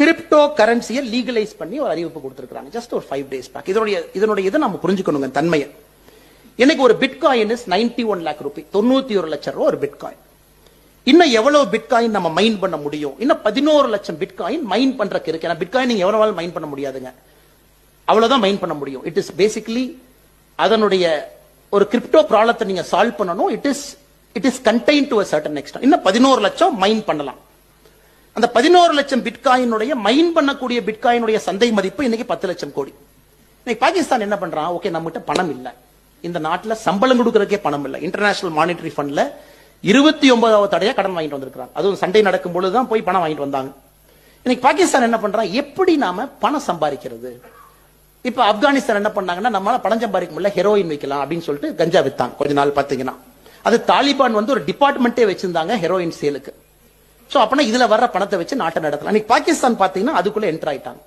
Crypto கரன்சியை legalise பண்ணி ஒரு அறிவிப்பு கொடுத்திருக்காங்க ஜஸ்ட் ஒரு 5 days பேக். இதனுடைய இதை நம்ம புரிஞ்சுக்கணுங்க தன்மையை. இன்னைக்கு ஒரு பிட்காயின் இஸ் 91 lakh ரூபாய், 91 லட்சம் ரூபாய் ஒரு பிட்காயின். இன்னும் எவ்வளவு பிட்காயின் நம்ம மைன் பண்ண முடியும்? இன்னும் 11 லட்சம் பிட்காயின் மைன் பண்றதுக்கு இருக்கு. ஏன்னா பிட்காயின் நீங்க எவ்வளவு மைன் பண்ண முடியாதுங்க, அவ்வளவுதான் மைன் பண்ண முடியும். இட் இஸ் பேசிக்கலி அதனுடைய ஒரு கிரிப்டோ ப்ராப்ளத்தை நீங்க சால்வ் பண்ணணும். It is contain to a certain extent. இன்னும் 11 லட்சம் மைன் பண்ணலாம். அந்த 11 லட்சம் பிட்காயினுடைய மைன் பண்ணக்கூடிய பிட்காயினுடைய சந்தை மதிப்பு இன்னைக்கு 10 லட்சம் கோடி. இன்னைக்கு பாகிஸ்தான் என்ன பண்றான்? ஓகே, நம்மகிட்ட பணம் இல்ல, இந்த நாட்டுல சம்பளம் கொடுக்கறதுக்கே பணம் இல்ல. இன்டர்நேஷனல் மானிட்டரி ஃபண்ட்ல 29வது தடையா கடன் வாங்கிட்டு வந்திருக்காங்க. அதுவும் சண்டை நடக்கும் பொழுதுதான் போய் பணம் வாங்கிட்டு வந்தாங்க. இன்னைக்கு பாகிஸ்தான் என்ன பண்றான்? எப்படி நாம பணம் சம்பாதிக்கிறது? இப்ப ஆப்கானிஸ்தான் என்ன பண்ணாங்கன்னா, நம்மளால பணம் சம்பாதிக்க முடியல, ஹெரோயின் வைக்கலாம் அப்படின்னு சொல்லிட்டு கஞ்சா வித்தாங்க. கொஞ்ச நாள் பாத்தீங்கன்னா அது தாலிபான் வந்து ஒரு டிபார்ட்மெண்ட்டே வச்சிருந்தாங்க ஹெரோயின் சேலுக்கு. சோ அப்பனா இதுல வர்ற பணத்தை வச்சு நாட்டை நடத்தலாம். இன்னைக்கு பாகிஸ்தான் பாத்தீங்கன்னா அதுக்குள்ள என்டர் ஆயிட்டாங்க.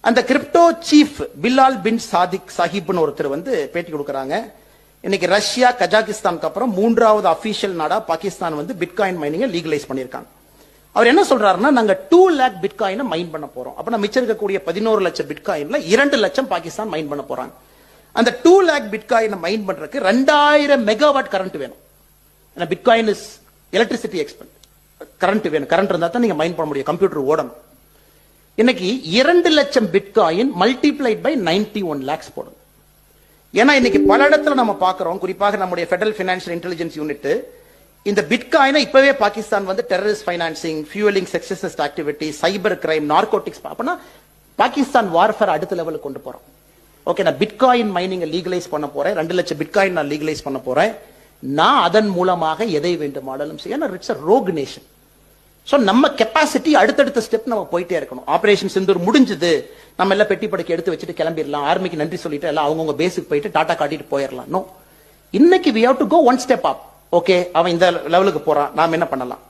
அந்த கிரிப்டோ சீஃப் பிலால் பின் சாதிக் சாஹிப்னு ஒருத்தர் வந்து பேட்டி கொடுக்கறாங்க. இன்னைக்கு ரஷ்யா கஜாகிஸ்தானுக்கு அப்புறம் 3வது அபிஷியல் நாடா பாகிஸ்தான் வந்து பிட்காயின் மைனிங்கை லீகலைஸ் பண்ணிருக்காங்க. அவர் என்ன சொல்றாருன்னா, நாங்க 2 lakh பிட்காயினை மைன் பண்ண போறோம். அப்ப நம்ம மிச்சம் இருக்கக்கூடிய 11 லட்சம் பிட்காயின்ல 2 லட்சம் பாகிஸ்தான் மைன் பண்ண போறாங்க. அந்த 2 lakh பிட்காயினை மைன் பண்றதுக்கு 2000 மெகாவாட் கரண்ட் வேணும். ஏன்னா bitcoin is electricity expend, current வேணும். கரண்ட் இருந்தா தான் நீங்க மைன் பண்ண முடியும், கம்ப்யூட்டர் ஓடணும். இன்னைக்கு 2 லட்சம் பிட்காயின் மல்டிப்ளைட் பை 91 lakhs போடும். ஏன்னா இன்னைக்கு பல இடத்துல நம்ம பார்க்கிறோம், குறிப்பாக நம்முடைய ஃபெடரல் ஃபினான்ஷியல் இன்டெலிஜென்ஸ் யூனிட் இந்த பிட்காயினை இப்பவே பாகிஸ்தான் வந்து terrorist financing, fuelling sexist activity, cyber crime, narcotics, அப்பனா பாகிஸ்தான் வார்ஃபேர் அடுத்த லெவலுக்கு கொண்டு போறோம். ஓகே, நான் பிட்காயின் மைனிங் லீகலைஸ் பண்ண போறேன், 2 லட்சம் பிட்காயின் நான் லீகலைஸ் பண்ண போறேன். நான் அதன் மூலமாக எதை வேண்டுமானாலும் செய்ய. It's a rogue nation. So நம்ம கெப்பாசிட்டி அடுத்தடுத்த ஸ்டெப் நம்ம போயிட்டே இருக்கணும். ஆபரேஷன் சிந்தூர் முடிஞ்சது, நம்ம எல்லாம் பெட்டி படுக்கை எடுத்து வச்சுட்டு கிளம்பிடலாம், ஆர்மிக்கு நன்றி சொல்லிட்டு எல்லாம் அவங்கவுங்க பேஸுக்கு போயிட்டு டாடா காட்டிட்டு போயிடலாம். நோ, இன்னைக்கு we have to go one step up. Okay, அவன் இந்த லெவலுக்கு போறான், நாம என்ன பண்ணலாம்?